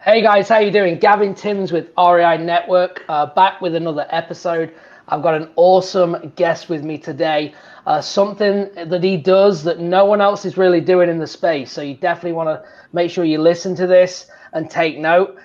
Hey guys, how you doing? Gavin Timms with REI Network, back with another episode. I've got an awesome guest with me today. Something that he does that no one else is really doing in the space. So you definitely want to make sure you listen to this and take note.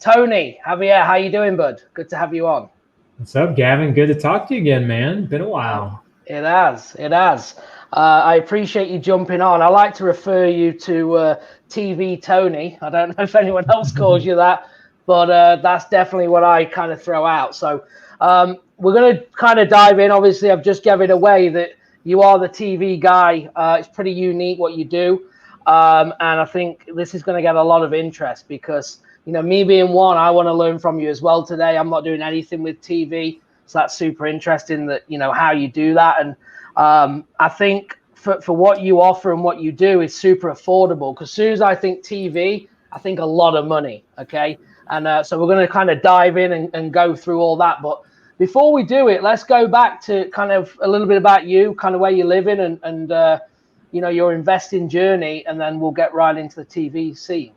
Tony Javier, how you doing, bud? Good to have you on. What's up, Gavin? Good to talk to you again, man. Been a while. It has. It has. I appreciate you jumping on. I like to refer you to TV Tony. I don't know if anyone else calls you that, but that's definitely what I kind of throw out. So we're going to kind of dive in. Obviously, I've just given away that you are the TV guy. It's pretty unique what you do. And I think this is going to get a lot of interest because, me being one, I want to learn from you as well today. I'm not doing anything with TV. So that's super interesting that, how you do that. And I think for what you offer and what you do is super affordable. Because as soon as I think TV, I think a lot of money. Okay. And so we're going to kind of dive in and go through all that. But before we do it, let's go back to kind of a little bit about you, kind of where you live in and your investing journey. And then we'll get right into the TV scene.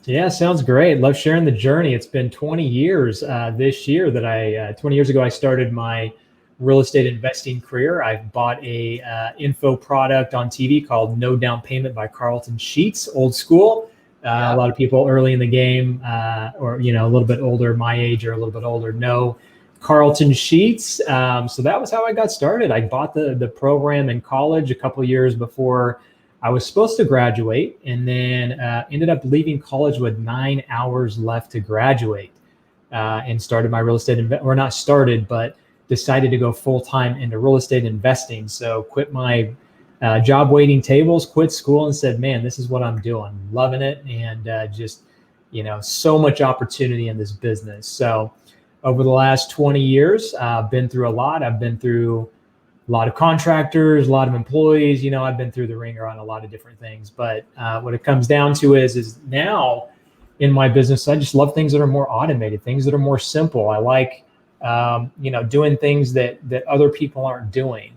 Yeah, sounds great. Love sharing the journey. It's been 20 years this year 20 years ago, I started my real estate investing career. I bought a info product on TV called No Down Payment by Carlton Sheets, old school. A lot of people early in the game or, a little bit older, my age or a little bit older, know Carlton Sheets. So that was how I got started. I bought the program in college a couple of years before I was supposed to graduate, and then ended up leaving college with 9 hours left to graduate, and started my real estate, or not started, but decided to go full-time into real estate investing. So quit my job waiting tables, quit school, and said, man, this is what I'm doing. Loving it. And just, so much opportunity in this business. So over the last 20 years, I've been through a lot. I've been through a lot of contractors, a lot of employees. I've been through the ringer on a lot of different things. But what it comes down to is now in my business, I just love things that are more automated, things that are more simple. I like, doing things that other people aren't doing.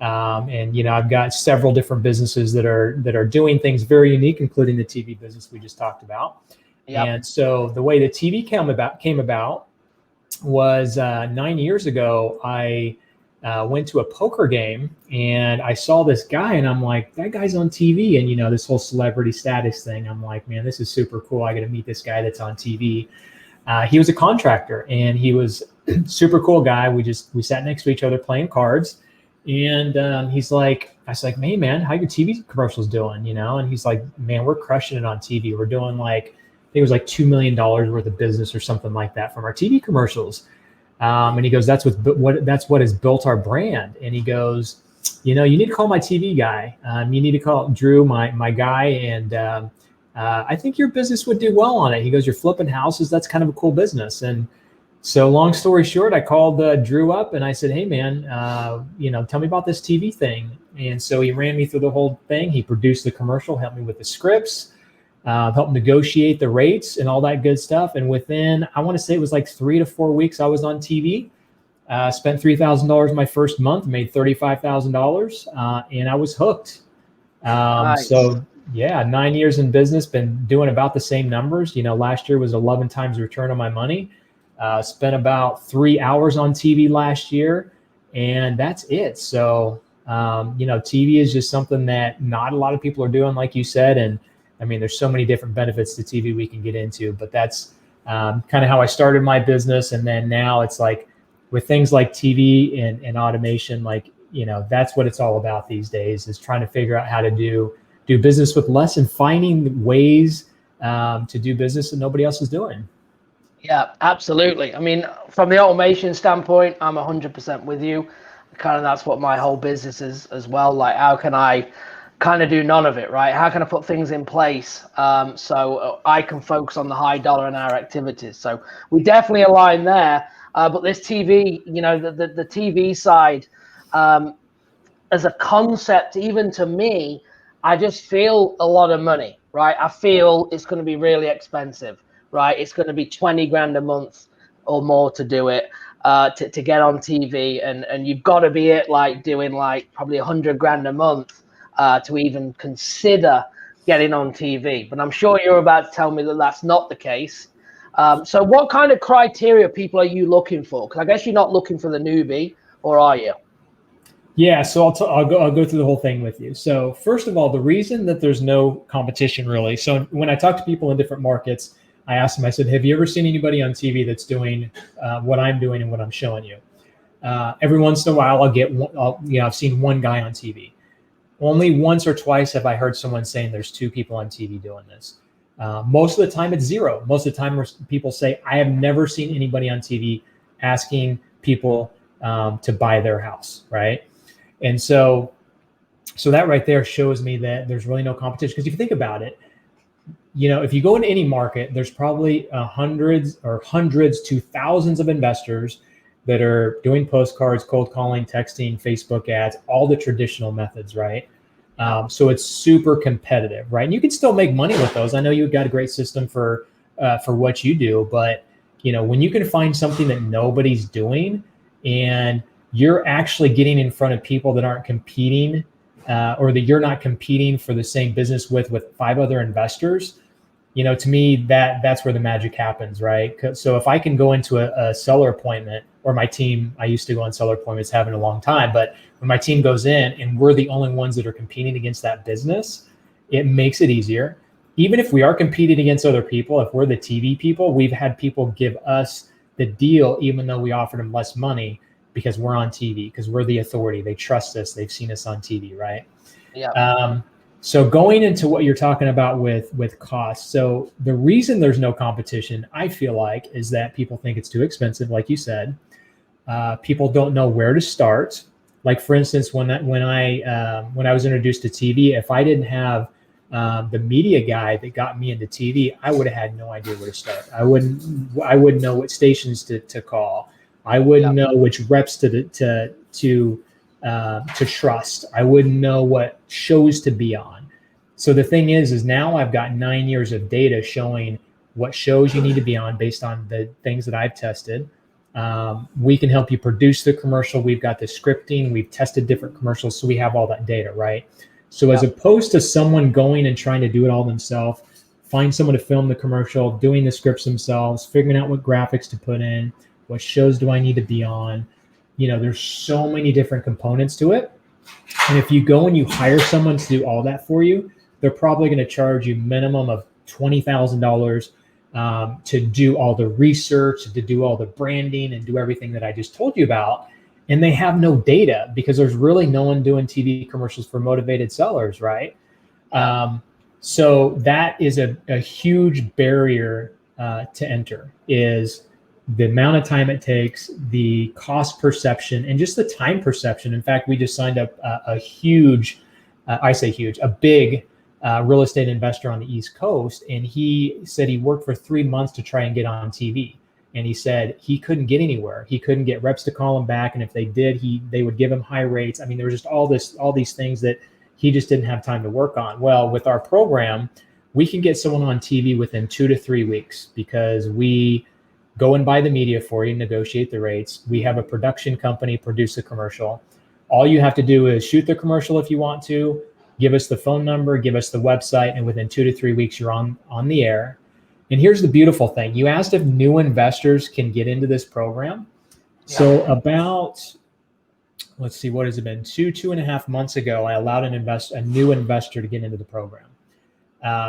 And I've got several different businesses that are doing things very unique, including the TV business we just talked about. Yep. And so the way the TV came about was 9 years ago. I went to a poker game and I saw this guy and I'm like, that guy's on TV. And, this whole celebrity status thing, I'm like, man, this is super cool. I got to meet this guy that's on TV. He was a contractor and he was super cool guy. We sat next to each other playing cards. And I was like, hey man, how your TV commercials doing? And he's like, man, we're crushing it on TV. We're doing I think it was like $2 million worth of business or something like that from our TV commercials. And he goes, that's what has built our brand. And he goes, you need to call my TV guy. You need to call Drew, my guy. And I think your business would do well on it. He goes, you're flipping houses. That's kind of a cool business. And so long story short, I called Drew up and I said, hey man, tell me about this TV thing. And so he ran me through the whole thing. He produced the commercial, helped me with the scripts, helped negotiate the rates and all that good stuff. And within, I want to say it was like 3 to 4 weeks, I was on TV, spent $3,000 my first month, made $35,000, and I was hooked. Nice. So yeah, 9 years in business, been doing about the same numbers. Last year was 11 times return on my money. Spent about 3 hours on TV last year, and that's it. So, TV is just something that not a lot of people are doing, like you said. And I mean, there's so many different benefits to TV we can get into, but that's kind of how I started my business. And then now it's like with things like TV and automation, that's what it's all about these days, is trying to figure out how to do business with less and finding ways to do business that nobody else is doing. Yeah, absolutely. I mean, from the automation standpoint, I'm 100% with you. Kind of that's what my whole business is as well. Like, how can I kind of do none of it, right? How can I put things in place so I can focus on the high dollar an hour activities? So we definitely align there. But this TV, the TV side, as a concept, even to me, I just feel a lot of money, right? I feel it's going to be really expensive. Right, it's going to be 20 grand a month or more to do it, to get on TV, and you've got to be doing probably 100 grand a month to even consider getting on TV. But I'm sure you're about to tell me that that's not the case. So what kind of criteria people are you looking for? Because I guess you're not looking for the newbie, or are you? Yeah, so I'll go through the whole thing with you. So first of all, the reason that there's no competition really. So when I talk to people in different markets, I ask them. I said, "Have you ever seen anybody on TV that's doing what I'm doing and what I'm showing you?" Every once in a while, I've seen one guy on TV. Only once or twice have I heard someone saying there's two people on TV doing this. Most of the time, it's zero. Most of the time, people say, "I have never seen anybody on TV asking people to buy their house," right? And so that right there shows me that there's really no competition. Because if you think about it, if you go into any market, there's probably hundreds to thousands of investors that are doing postcards, cold calling, texting, Facebook ads, all the traditional methods, right? So it's super competitive, right? And you can still make money with those. I know you've got a great system for what you do, but when you can find something that nobody's doing and you're actually getting in front of people that aren't competing, or that you're not competing for the same business with 5 other investors, to me, that's where the magic happens, right? So if I can go into a seller appointment, or my team, I used to go on seller appointments, having a long time, but when my team goes in and we're the only ones that are competing against that business, it makes it easier. Even if we are competing against other people, if we're the TV people, we've had people give us the deal, even though we offered them less money, because we're on TV, because we're the authority. They trust us. They've seen us on TV, right? Yeah. So going into what you're talking about with costs. So the reason there's no competition, I feel like, is that people think it's too expensive, like you said. People don't know where to start. Like, for instance, when I was introduced to TV, if I didn't have the media guy that got me into TV, I would have had no idea where to start. I wouldn't know what stations to call. I wouldn't know which reps to trust. I wouldn't know what shows to be on. So the thing is now I've got 9 years of data showing what shows you need to be on based on the things that I've tested. We can help you produce the commercial. We've got the scripting. We've tested different commercials, so we have all that data, right? So as opposed to someone going and trying to do it all themselves, find someone to film the commercial, doing the scripts themselves, figuring out what graphics to put in, what shows do I need to be on. There's so many different components to it. And if you go and you hire someone to do all that for you, they're probably going to charge you minimum of $20,000 to do all the research, to do all the branding, and do everything that I just told you about. And they have no data because there's really no one doing TV commercials for motivated sellers, right? So that is a huge barrier to enter, is the amount of time it takes, the cost perception, and just the time perception. In fact, we just signed up a big real estate investor on the East Coast. And he said he worked for 3 months to try and get on TV. And he said he couldn't get anywhere. He couldn't get reps to call him back. And if they did, they would give him high rates. I mean, there was just all these things that he just didn't have time to work on. Well, with our program, we can get someone on TV within 2 to 3 weeks, because we go and buy the media for you, negotiate the rates. We have a production company produce a commercial. All you have to do is shoot the commercial if you want to, give us the phone number, give us the website, and within 2 to 3 weeks, you're on the air. And here's the beautiful thing. You asked if new investors can get into this program. Yeah. So about, let's see, what has it been? 2.5 months ago, I allowed a new investor to get into the program.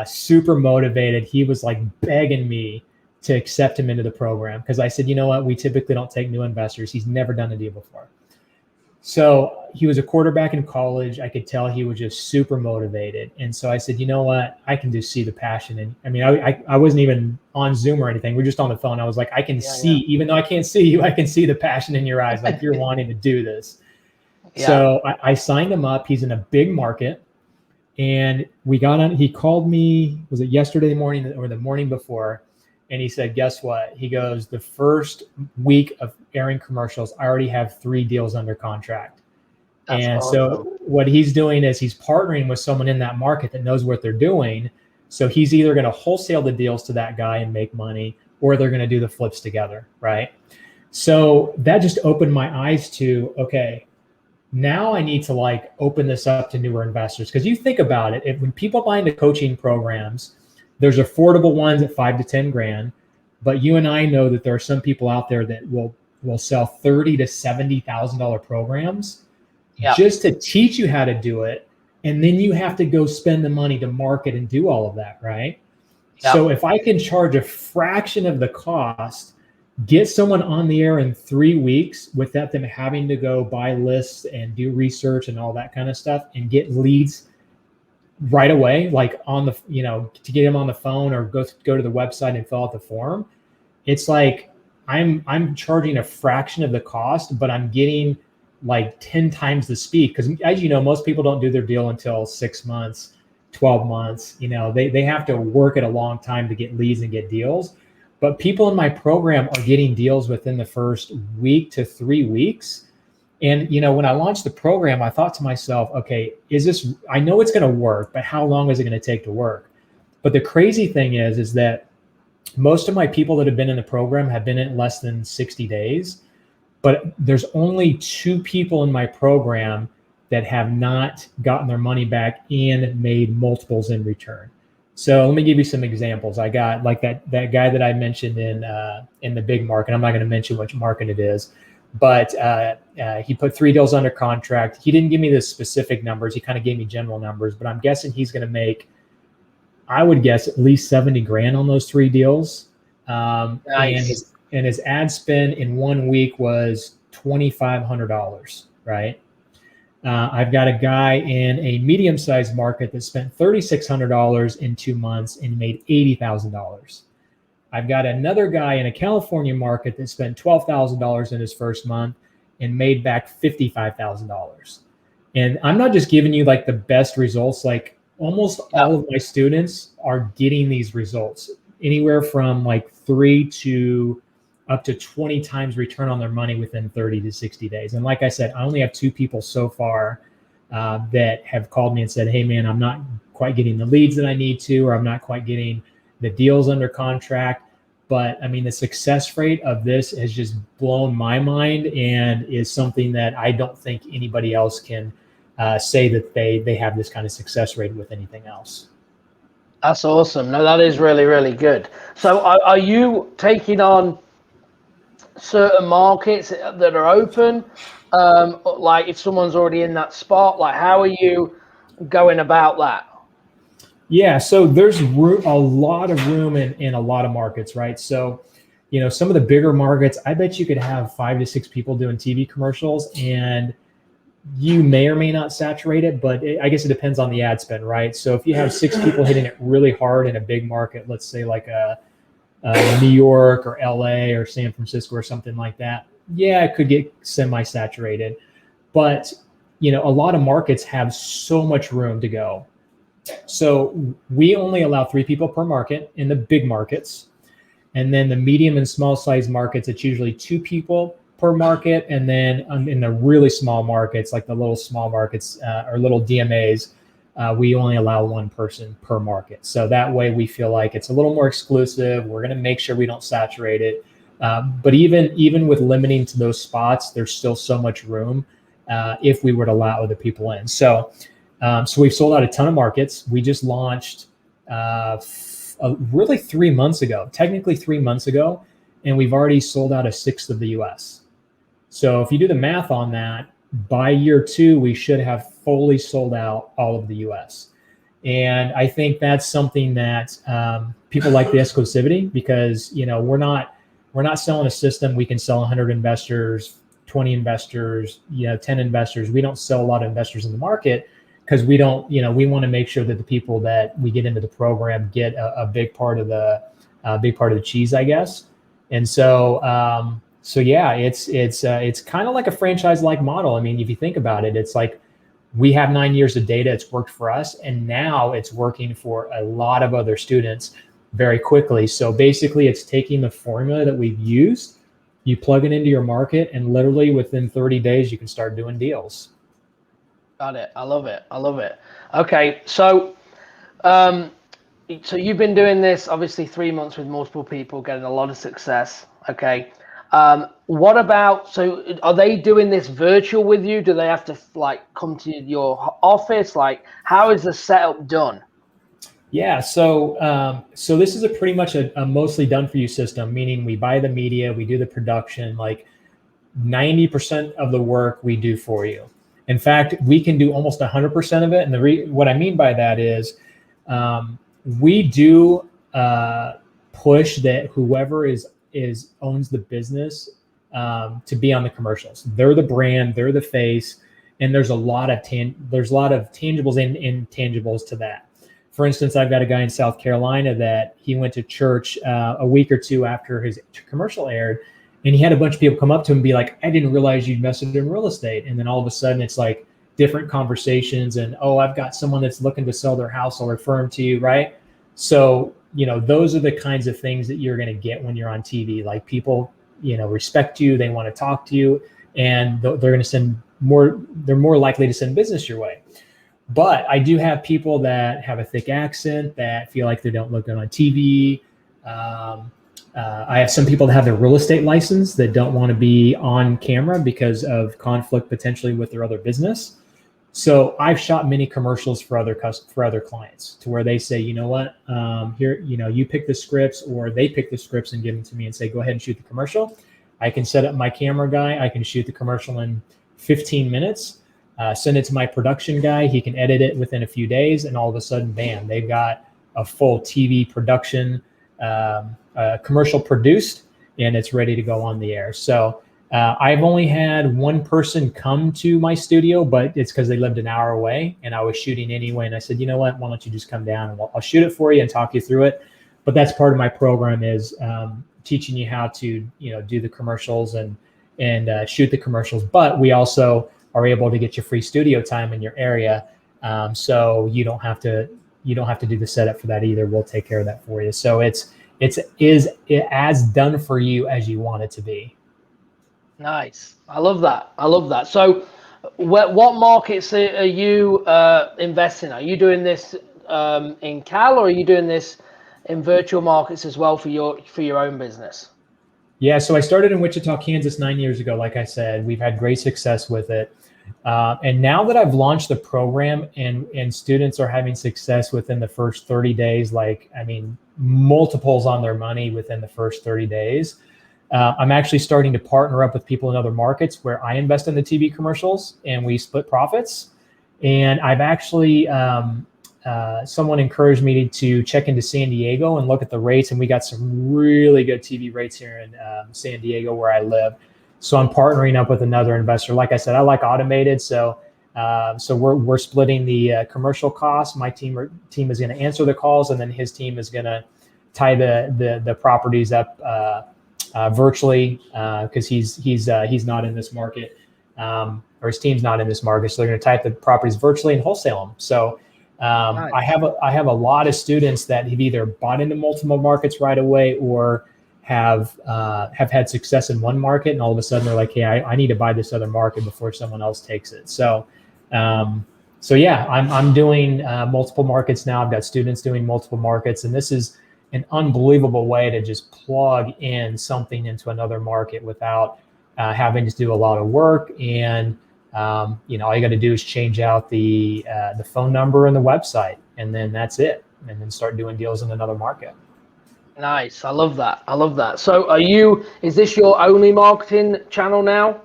Super motivated. He was like begging me to accept him into the program, because I said, you know what, we typically don't take new investors. He's never done a deal before. So he was a quarterback in college. I could tell he was just super motivated. And so I said, you know what, I can just see the passion. And I mean, I wasn't even on Zoom or anything. We're just on the phone. I was like, I can see, even though I can't see you, I can see the passion in your eyes. Like, you're wanting to do this. Yeah. So I signed him up. He's in a big market. And we got on, he called me, was it yesterday morning or the morning before? And he said, guess what? He goes, the first week of airing commercials, I already have 3 deals under contract. That's awesome. So what he's doing is he's partnering with someone in that market that knows what they're doing. So he's either going to wholesale the deals to that guy and make money, or they're going to do the flips together, right? So that just opened my eyes to, okay, Now I need to like open this up to newer investors. Because you think about it, when people buy into coaching programs, there's affordable ones at 5 to 10 grand, but you and I know that there are some people out there that will sell $30,000 to $70,000 programs just to teach you how to do it, and then you have to go spend the money to market and do all of that, right? So if I can charge a fraction of the cost, get someone on the air in 3 weeks without them having to go buy lists and do research and all that kind of stuff, and get leads right away, like on the, to get them on the phone or go to the website and fill out the form. It's like I'm charging a fraction of the cost, but I'm getting like 10 times the speed. Because as you know, most people don't do their deal until 6 months, 12 months. They have to work it a long time to get leads and get deals. But people in my program are getting deals within the first week to 3 weeks. And, when I launched the program, I thought to myself, okay, I know it's going to work, but how long is it going to take to work? But the crazy thing is that most of my people that have been in the program have been in less than 60 days. But there's only 2 people in my program that have not gotten their money back and made multiples in return. So let me give you some examples. I got like that guy that I mentioned in the big market. I'm not going to mention which market it is, but he put 3 deals under contract. He didn't give me the specific numbers. He kind of gave me general numbers, but I'm guessing he's going to make, I would guess, at least 70 grand on those 3 deals. Nice. And his ad spend in 1 week was $2,500, right? I've got a guy in a medium-sized market that spent $3,600 in 2 months and made $80,000. I've got another guy in a California market that spent $12,000 in his first month and made back $55,000. And I'm not just giving you like the best results. Like almost all of my students are getting these results, anywhere from like 3 to up to 20 times return on their money within 30 to 60 days. And like I said, I only have 2 people so far that have called me and said, hey man, I'm not quite getting the leads that I need to, or I'm not quite getting the deals under contract. But I mean, the success rate of this has just blown my mind and is something that I don't think anybody else can say that they have this kind of success rate with anything else. That's awesome. No, that is really, really good. So are you taking on certain markets that are open? Like if someone's already in that spot, like how are you going about that? Yeah, so there's a lot of room in a lot of markets, right? So, some of the bigger markets, I bet you could have 5 to 6 people doing TV commercials, and you may or may not saturate it, but I guess it depends on the ad spend, right? So if you have 6 people hitting it really hard in a big market, let's say like New York or LA or San Francisco or something like that, yeah, it could get semi-saturated. But, a lot of markets have so much room to go. So we only allow 3 people per market in the big markets. And then the medium and small size markets, it's usually 2 people per market. And then in the really small markets, like the little small markets or little DMAs, we only allow 1 person per market. So that way we feel like it's a little more exclusive. We're going to make sure we don't saturate it. But even with limiting to those spots, there's still so much room if we were to allow other people in. So we've sold out a ton of markets. We just launched really 3 months ago, technically 3 months ago, and we've already sold out 1/6 of the US. So if you do the math on that, by year 2, we should have fully sold out all of the US. And I think that's something that people like the exclusivity, because we're not selling a system. We can sell 100 investors, 20 investors, 10 investors. We don't sell a lot of investors in the market, because we don't, we want to make sure that the people that we get into the program get a big part of the cheese, I guess. And so yeah, it's kind of like a franchise-like model. I mean, if you think about it, it's like we have 9 years of data. It's worked for us, and now it's working for a lot of other students very quickly. So basically, it's taking the formula that we've used, you plug it into your market, and literally within 30 days, you can start doing deals. Got it. I love it. I love it. Okay. So you've been doing this obviously 3 months with multiple people, getting a lot of success. Okay. What about, so are they doing this virtual with you? Do they have to like come to your office? Like, how is the setup done? Yeah, so this is a pretty much a mostly done for you system, meaning we buy the media, we do the production, like 90% of the work we do for you. In fact, we can do almost 100% of it. And what I mean by that is we do push that whoever is owns the business to be on the commercials. They're the brand, they're the face, and there's a lot of tangibles and intangibles to that. For instance, I've got a guy in South Carolina that he went to church a week or two after his commercial aired, and he had a bunch of people come up to him and be like, I didn't realize you invested in real estate. And then all of a sudden it's like different conversations and, oh, I've got someone that's looking to sell their house. I'll refer them to you, right? So, those are the kinds of things that you're going to get when you're on TV. Like people, respect you, they want to talk to you, and they're going to send more, they're more likely to send business your way. But I do have people that have a thick accent that feel like they don't look good on TV. I have some people that have their real estate license that don't want to be on camera because of conflict potentially with their other business. So I've shot many commercials for other clients to where they say, you know what, here, you pick the scripts, or they pick the scripts and give them to me and say, go ahead and shoot the commercial. I can set up my camera guy. I can shoot the commercial in 15 minutes. Send it to my production guy. He can edit it within a few days, and all of a sudden, bam, they've got a full TV production, commercial produced, and it's ready to go on the air. So I've only had one person come to my studio, but it's because they lived an hour away, and I was shooting anyway. And I said, you know what? Why don't you just come down and I'll shoot it for you and talk you through it. But that's part of my program is teaching you how to do the commercials and shoot the commercials. But we also are able to get you free studio time in your area, so you don't have to do the setup for that either. We'll take care of that for you. So it's as done for you as you want it to be. Nice. I love that. So what markets are you investing in? Are you doing this in Cal, or are you doing this in virtual markets as well for your own business? Yeah, so I started in Wichita, Kansas 9 years ago. Like I said, we've had great success with it. And now that I've launched the program and students are having success within the first 30 days, multiples on their money within the first 30 days, I'm actually starting to partner up with people in other markets where I invest in the TV commercials and we split profits. And I've actually, someone encouraged me to check into San Diego and look at the rates. And we got some really good TV rates here in San Diego where I live. So I'm partnering up with another investor. Like I said, I like automated. So we're splitting the commercial costs. My team is going to answer the calls, and then his team is going to tie the properties up virtually because he's not in this market, or his team's not in this market. So they're going to type the properties virtually and wholesale them. So nice. I have a lot of students that have either bought into multiple markets right away or have had success in one market, and all of a sudden they're like, hey, I need to buy this other market before someone else takes it. So yeah, I'm doing multiple markets now. I've got students doing multiple markets, and this is an unbelievable way to just plug in something into another market without having to do a lot of work. And all you got to do is change out the phone number and the website, and then that's it. And then start doing deals in another market. Nice. I love that. So is this your only marketing channel now?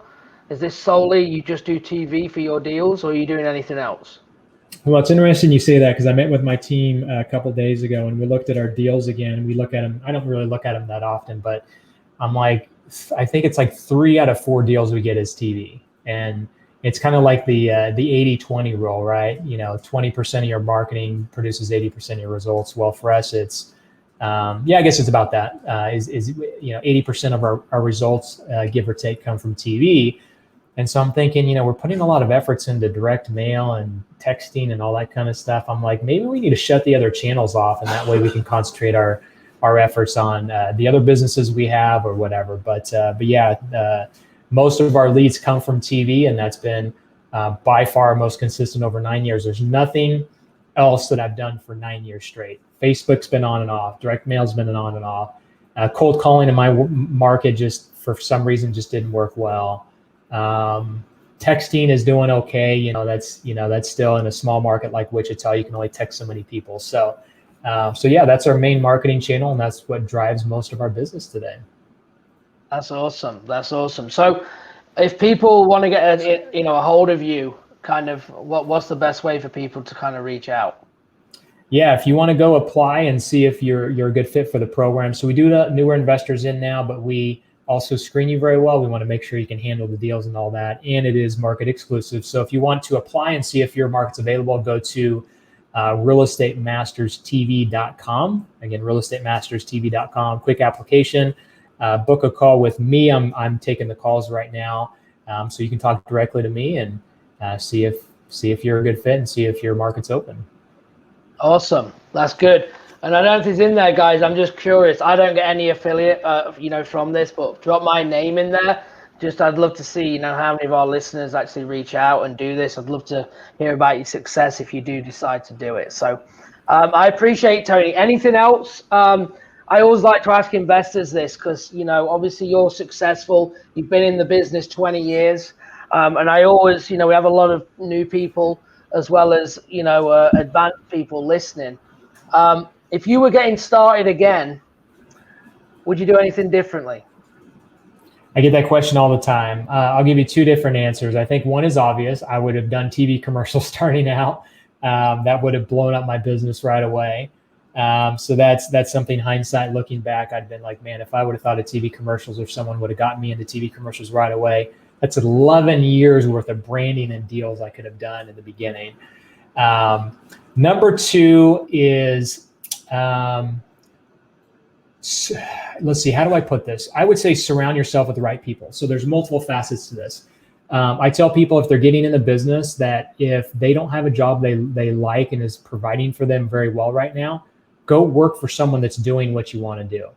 Is this solely you just do TV for your deals, or are you doing anything else? Well, it's interesting you say that, because I met with my team a couple of days ago and we looked at our deals again, and we look at them. I don't really look at them that often, but I'm like, I think it's like 3 out of 4 deals we get is TV. And it's kind of like the 80-20 rule, right? 20% of your marketing produces 80% of your results. Well, for us, it's I guess it's about that. 80% of our results, give or take, come from TV. And so I'm thinking, we're putting a lot of efforts into direct mail and texting and all that kind of stuff. I'm like, maybe we need to shut the other channels off, and that way we can concentrate our efforts on the other businesses we have or whatever. But yeah, most of our leads come from TV, and that's been by far most consistent over 9 years. There's nothing else that I've done for 9 years straight. Facebook's been on and off. Direct mail's been on and off. Cold calling in my market just for some reason just didn't work well. Texting is doing okay. That's still in a small market like Wichita. You can only text so many people. So yeah, that's our main marketing channel, and that's what drives most of our business today. That's awesome. That's awesome. So if people want to get a hold of you, kind of what's the best way for people to kind of reach out? Yeah, if you want to go apply and see if you're a good fit for the program. So we do let newer investors in now, but we also screen you very well. We want to make sure you can handle the deals and all that. And it is market exclusive. So if you want to apply and see if your market's available, go to realestatemasters.tv.com. Again, realestatemasters.tv.com. Quick application. Book a call with me. I'm taking the calls right now, so you can talk directly to me and see if you're a good fit and see if your market's open. Awesome. That's good. And I don't know if it's in there, guys. I'm just curious. I don't get any affiliate, from this, but drop my name in there. Just, I'd love to see, how many of our listeners actually reach out and do this. I'd love to hear about your success if you do decide to do it. So I appreciate, Tony. Anything else? I always like to ask investors this because, obviously you're successful. You've been in the business 20 years. And I always, we have a lot of new people as well as, advanced people listening. If you were getting started again, would you do anything differently? I get that question all the time. I'll give you two different answers. I think one is obvious. I would have done TV commercials starting out. That would have blown up my business right away. So that's something, hindsight, looking back, I'd been like, man, if I would have thought of TV commercials or someone would have gotten me into TV commercials right away, that's 11 years worth of branding and deals I could have done in the beginning. Number two is, let's see, how do I put this? I would say surround yourself with the right people. So there's multiple facets to this. I tell people if they're getting in the business that if they don't have a job they like and is providing for them very well right now, go work for someone that's doing what you want to do.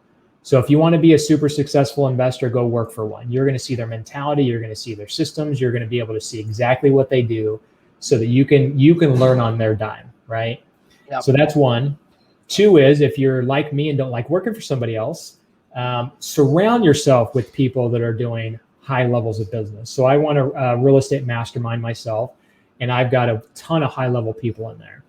So if you want to be a super successful investor, go work for one. You're going to see their mentality. You're going to see their systems. You're going to be able to see exactly what they do so that you can learn on their dime, right? Yep. So that's one. Two is, if you're like me and don't like working for somebody else, surround yourself with people that are doing high levels of business. So I want a real estate mastermind myself, and I've got a ton of high level people in there.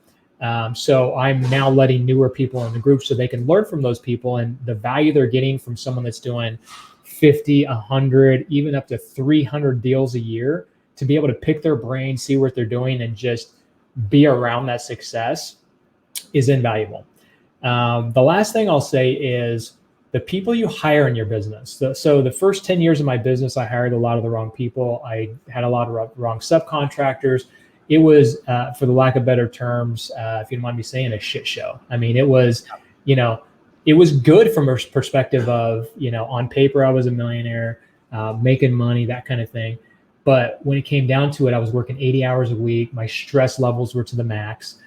So I'm now letting newer people in the group so they can learn from those people and the value they're getting from someone that's doing 50, 100, even up to 300 deals a year, to be able to pick their brain, see what they're doing, and just be around that success is invaluable. The last thing I'll say is the people you hire in your business. So the first 10 years of my business, I hired a lot of the wrong people. I had a lot of wrong subcontractors. It was, for the lack of better terms, if you don't mind me saying, a shit show. I mean, it was, it was good from a perspective of, on paper, I was a millionaire, making money, that kind of thing. But when it came down to it, I was working 80 hours a week. My stress levels were to the max.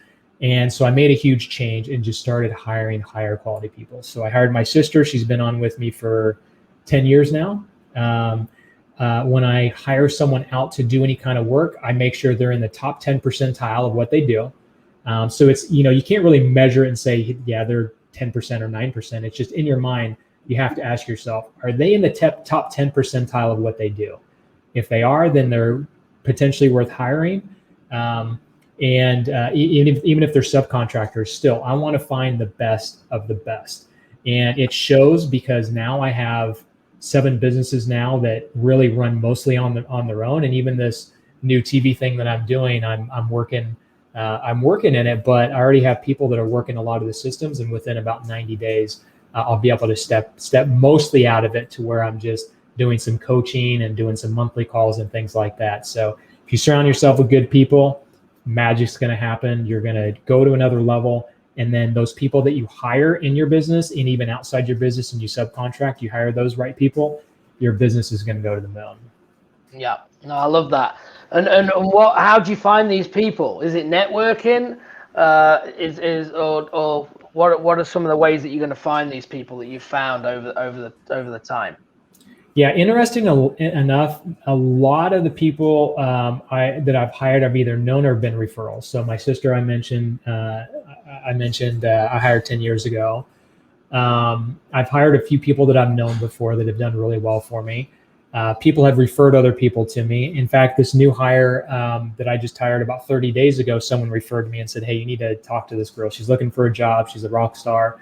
And so I made a huge change and just started hiring higher quality people. So I hired my sister. She's been on with me for 10 years now. When I hire someone out to do any kind of work, I make sure they're in the top 10 percentile of what they do. So it's, you can't really measure it and say, yeah, they're 10% or 9%. It's just in your mind, you have to ask yourself, are they in the top 10 percentile of what they do? If they are, then they're potentially worth hiring. And even if they're subcontractors, still, I want to find the best of the best. And it shows because now I have 7 businesses now that really run mostly on their own. And even this new TV thing that I'm doing, I'm working in it, but I already have people that are working a lot of the systems. And within about 90 days, I'll be able to step mostly out of it to where I'm just doing some coaching and doing some monthly calls and things like that. So if you surround yourself with good people, magic's going to happen. You're going to go to another level. And then those people that you hire in your business and even outside your business and you subcontract, you hire those right people, your business is going to go to the moon. Yeah, no, I love that. And how do you find these people? Is it networking? Or what are some of the ways that you're going to find these people that you've found over the time? Yeah, interesting enough, a lot of the people that I've hired, I've either known or been referrals. So my sister, I mentioned I hired 10 years ago. I've hired a few people that I've known before that have done really well for me. People have referred other people to me. In fact, this new hire that I just hired about 30 days ago, someone referred me and said, hey, you need to talk to this girl. She's looking for a job. She's a rock star.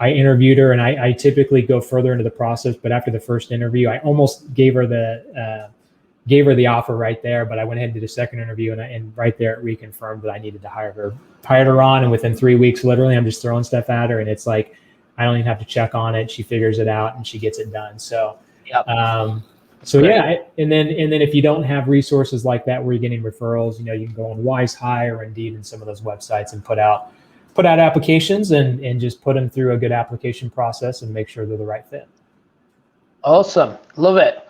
I interviewed her, and I typically go further into the process. But after the first interview, I almost gave her the offer right there. But I went ahead and did a second interview, and right there it reconfirmed that I needed to hire her. Hired her on, and within 3 weeks, literally, I'm just throwing stuff at her, and it's like I don't even have to check on it. She figures it out, and she gets it done. So, yep. Yeah, and then if you don't have resources like that where you're getting referrals, you can go on Wise Hire or Indeed and some of those websites and put out applications and just put them through a good application process and make sure they're the right fit. Awesome. Love it.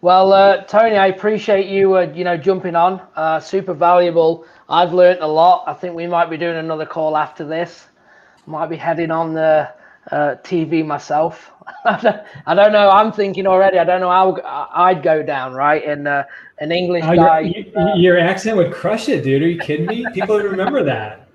Well, Tony, I appreciate you, jumping on. Super valuable. I've learned a lot. I think we might be doing another call after this. Might be heading on the TV myself. I don't know. I'm thinking already. I don't know how I'd go down, right? And an English guy. Your accent would crush it, dude. Are you kidding me? People would remember that.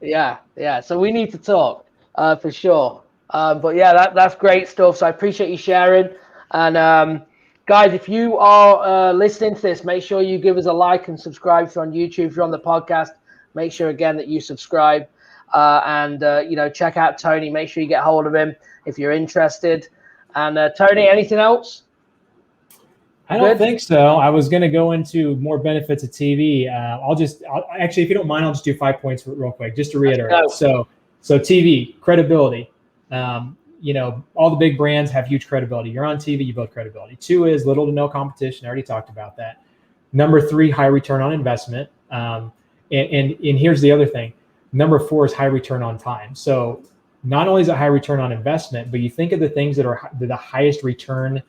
Yeah. So we need to talk for sure. But yeah, that's great stuff. So I appreciate you sharing. And guys, if you are listening to this, make sure you give us a like and subscribe. If you're on YouTube, if you're on the podcast, make sure again that you subscribe. And check out Tony. Make sure you get hold of him if you're interested. And Tony, anything else? I don't think so. I was going to go into more benefits of TV. Actually, if you don't mind, I'll just do 5 points real quick, just to reiterate. So TV credibility. All the big brands have huge credibility. You're on TV, you build credibility. 2 is little to no competition. I already talked about that. Number 3, high return on investment. And here's the other thing. Number 4 is high return on time. So not only is it high return on investment, but you think of the things that are the highest return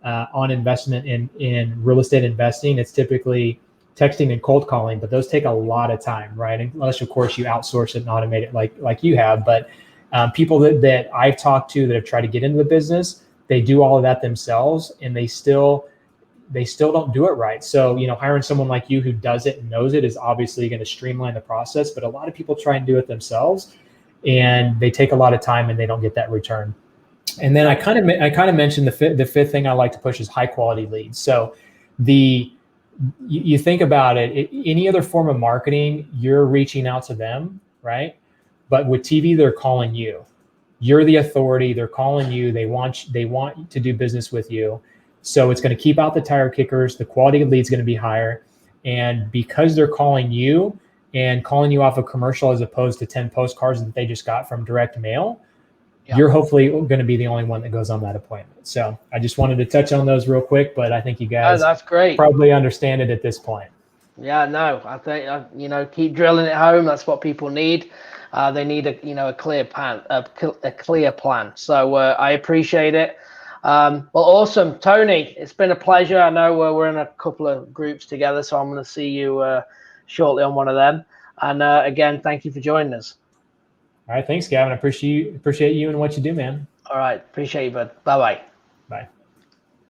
on investment in real estate investing. It's typically texting and cold calling, but those take a lot of time, right? Unless, of course, you outsource it and automate it like you have. But people that I've talked to that have tried to get into the business, they do all of that themselves, and they still don't do it right. So, hiring someone like you who does it and knows it is obviously going to streamline the process. But a lot of people try and do it themselves, and they take a lot of time and they don't get that return. And then I kind of mentioned the fifth thing I like to push is high quality leads. So you think about it, any other form of marketing, you're reaching out to them, right? But with TV, they're calling you. You're the authority. They're calling you. They want to do business with you. So it's going to keep out the tire kickers. The quality of leads is going to be higher. And because they're calling you and calling you off a commercial as opposed to 10 postcards that they just got from direct mail, you're hopefully going to be the only one that goes on that appointment. So I just wanted to touch on those real quick, but I think you guys that's great. Probably understand it at this point. Yeah, no, I think, keep drilling it home. That's what people need. They need a clear plan, a clear plan. So I appreciate it. Well, awesome. Tony, it's been a pleasure. I know we're in a couple of groups together, so I'm going to see you shortly on one of them. And again, thank you for joining us. All right. Thanks, Gavin. I appreciate you and what you do, man. All right. Appreciate you, bud. Bye-bye. Bye.